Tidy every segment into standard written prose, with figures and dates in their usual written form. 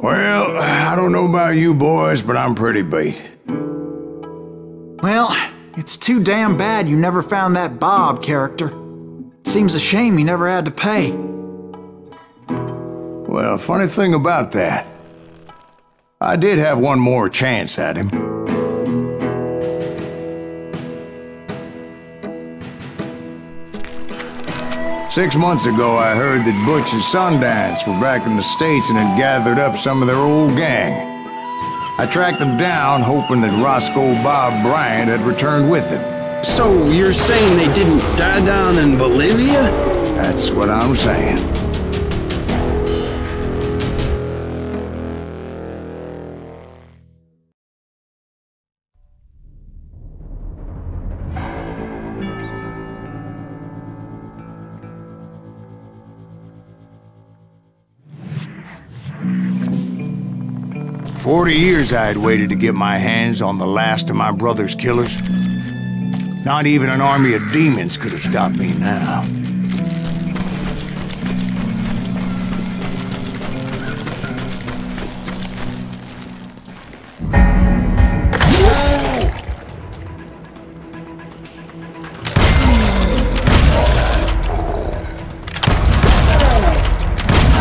Well, I don't know about you boys, but I'm pretty beat. Well, it's too damn bad you never found that Bob character. Seems a shame you never had to pay. Well, funny thing about that, I did have one more chance at him. Six months ago, I heard that Butch and Sundance were back in the States and had gathered up some of their old gang. I tracked them down, hoping that Roscoe Bob Bryant had returned with them. So you're saying they didn't die down in Bolivia? That's what I'm saying. For 40 years I had waited to get my hands on the last of my brother's killers. Not even an army of demons could have stopped me now.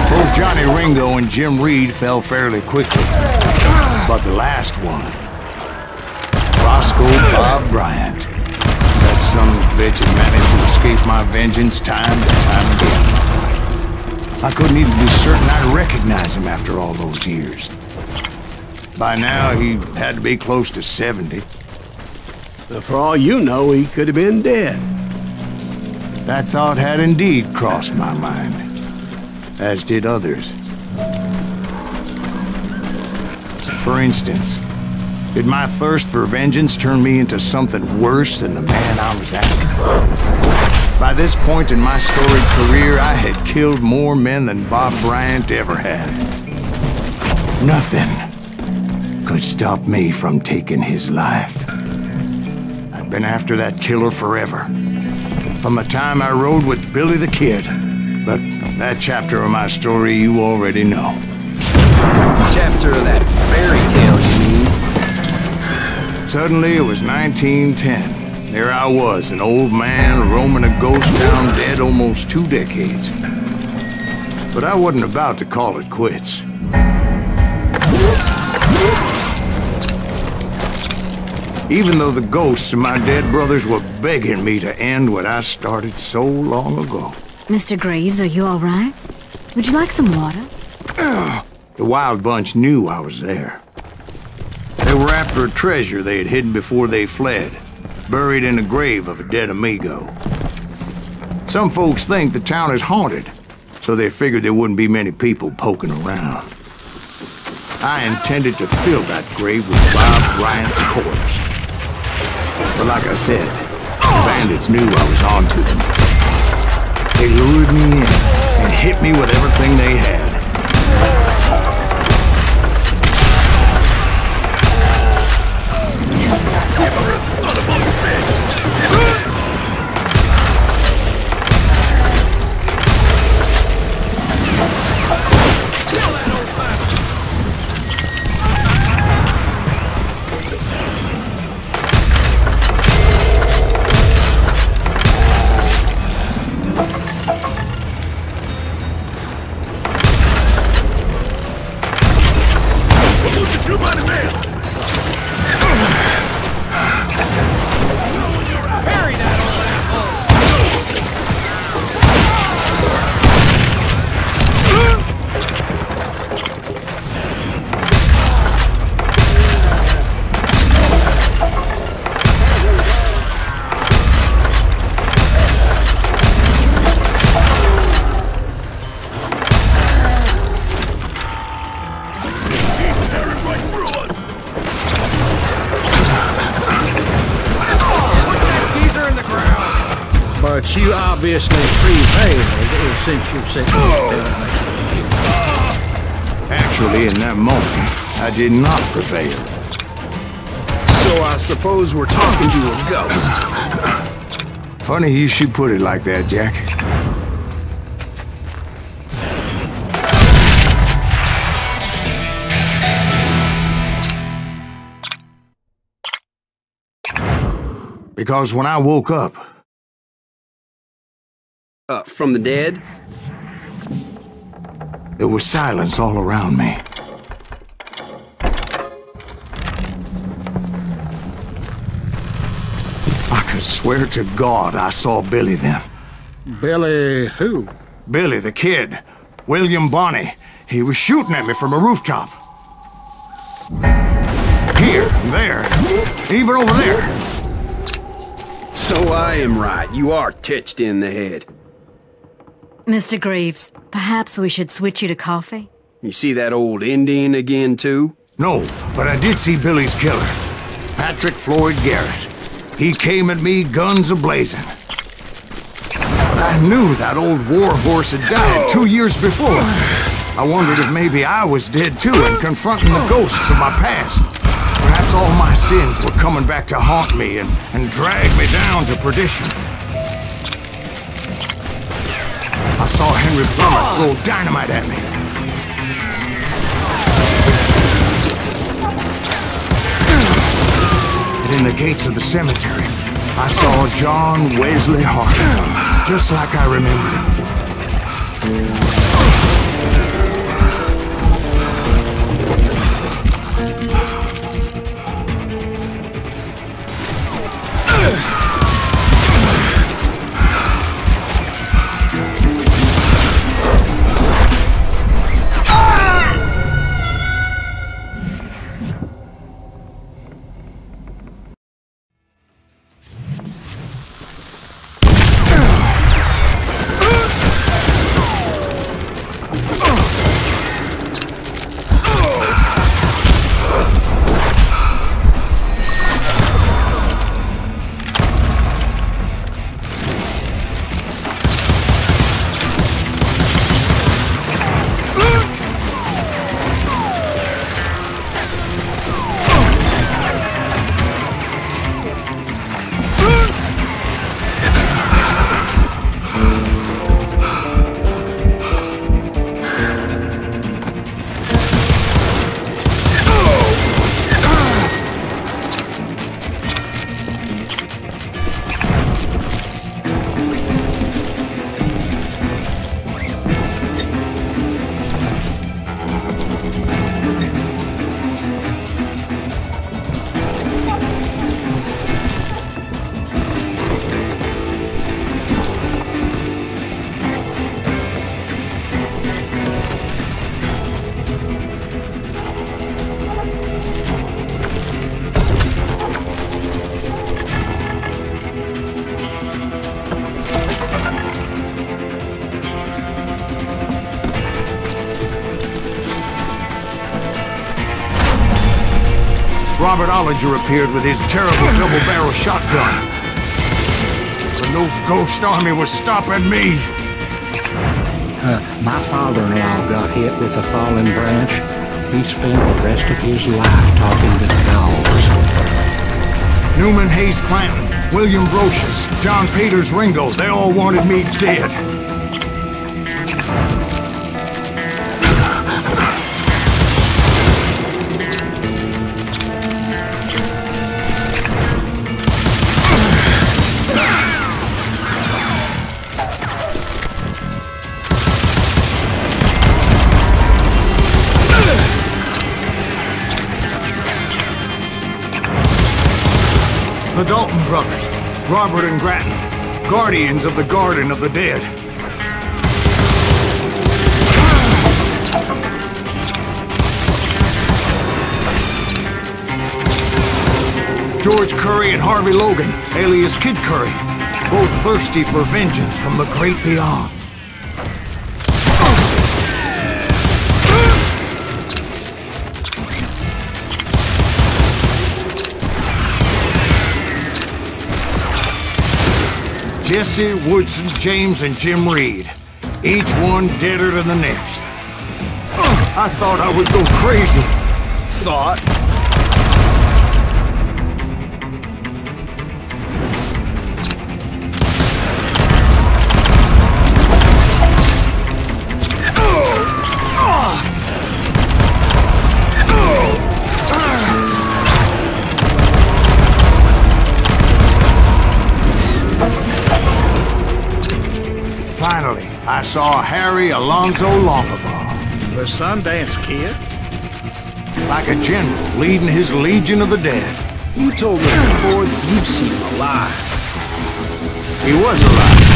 Both Johnny Ringo and Jim Reed fell fairly quickly. But the last one, Roscoe Bob Bryant, that son of a bitch had managed to escape my vengeance time and time again. I couldn't even be certain I'd recognize him after all those years. By now, he had to be close to 70. But for all you know, he could have been dead. That thought had indeed crossed my mind, as did others. For instance, did my thirst for vengeance turn me into something worse than the man I was after? By this point in my storied career, I had killed more men than Bob Bryant ever had. Nothing could stop me from taking his life. I'd been after that killer forever, from the time I rode with Billy the Kid. But that chapter of my story you already know. Chapter of that fairy tale, you mean? Suddenly, it was 1910. There I was, an old man roaming a ghost town dead almost 2 decades. But I wasn't about to call it quits. Even though the ghosts of my dead brothers were begging me to end what I started so long ago. Mr. Graves, are you all right? Would you like some water? The Wild Bunch knew I was there. They were after a treasure they had hidden before they fled, buried in the grave of a dead amigo. Some folks think the town is haunted, so they figured there wouldn't be many people poking around. I intended to fill that grave with Bob Bryant's corpse. But like I said, the bandits knew I was on to them. They lured me in and hit me with everything they had. Son of a bitch! But you obviously prevailed since you're sitting Actually, in that moment, I did not prevail. So I suppose we're talking to a ghost. Funny you should put it like that, Jack. Because when I woke up... From the dead? There was silence all around me. I could swear to God I saw Billy then. Billy who? Billy the kid. William Bonney. He was shooting at me from a rooftop. Here, there, even over there. So I am right. You are touched in the head. Mr. Greaves, perhaps we should switch you to coffee? You see that old Indian again, too? No, but I did see Billy's killer. Patrick Floyd Garrett. He came at me guns a-blazing. But I knew that old war horse had died 2 years before. I wondered if maybe I was dead too and confronting the ghosts of my past. Perhaps all my sins were coming back to haunt me and drag me down to perdition. I saw Henry Plummer throw dynamite at me. And in the gates of the cemetery, I saw John Wesley Hart, just like I remembered him. Robert Ollinger appeared with his terrible double-barrel shotgun. But no ghost army was stopping me. My father-in-law got hit with a fallen branch. He spent the rest of his life talking to dogs. Newman Hayes Clanton, William Brocious, John Peters Ringo, they all wanted me dead. The Dalton brothers, Robert and Grattan, guardians of the Garden of the Dead. George Curry and Harvey Logan, alias Kid Curry, both thirsty for vengeance from the great beyond. Jesse, Woodson, James, and Jim Reed. Each one deader than the next. I thought I would go crazy. Thought? saw Harry Alonzo Longabaugh. The Sundance Kid? Like a general leading his legion of the dead. You told me before that you'd seen him alive. He was alive.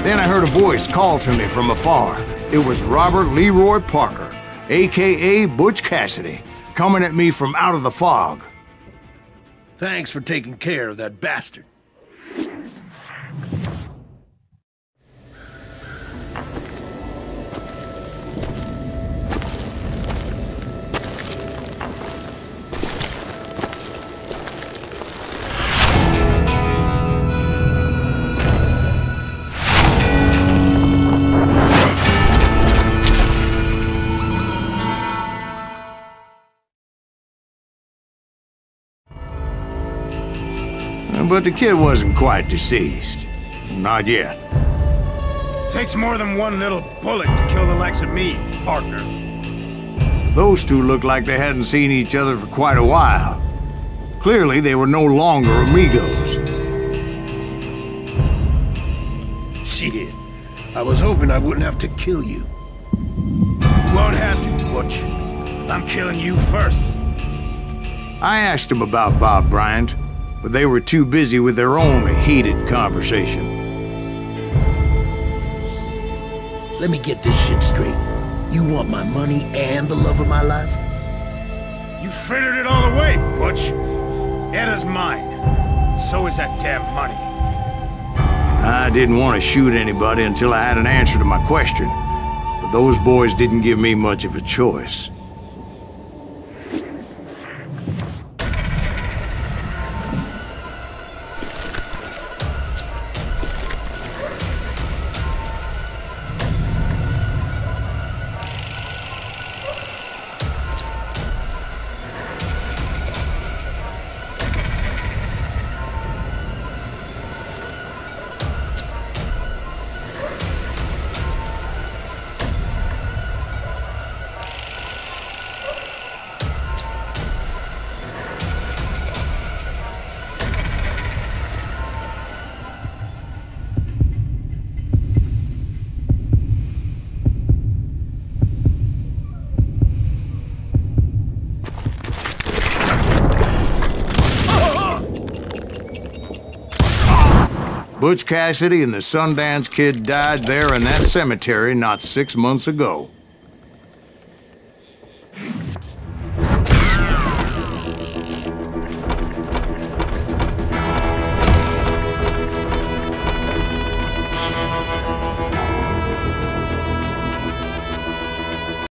Then I heard a voice call to me from afar. It was Robert Leroy Parker, a.k.a. Butch Cassidy, coming at me from out of the fog. Thanks for taking care of that bastard. But the kid wasn't quite deceased. Not yet. Takes more than one little bullet to kill the likes of me, partner. Those two looked like they hadn't seen each other for quite a while. Clearly, they were no longer amigos. Shit. I was hoping I wouldn't have to kill you. You won't have to, Butch. I'm killing you first. I asked them about Bob Bryant, but they were too busy with their own heated conversation. Let me get this shit straight. You want my money and the love of my life? You frittered it all away, Butch. Edda's mine. So is that damn money. I didn't want to shoot anybody until I had an answer to my question, but those boys didn't give me much of a choice. Butch Cassidy and the Sundance Kid died there in that cemetery not 6 months ago.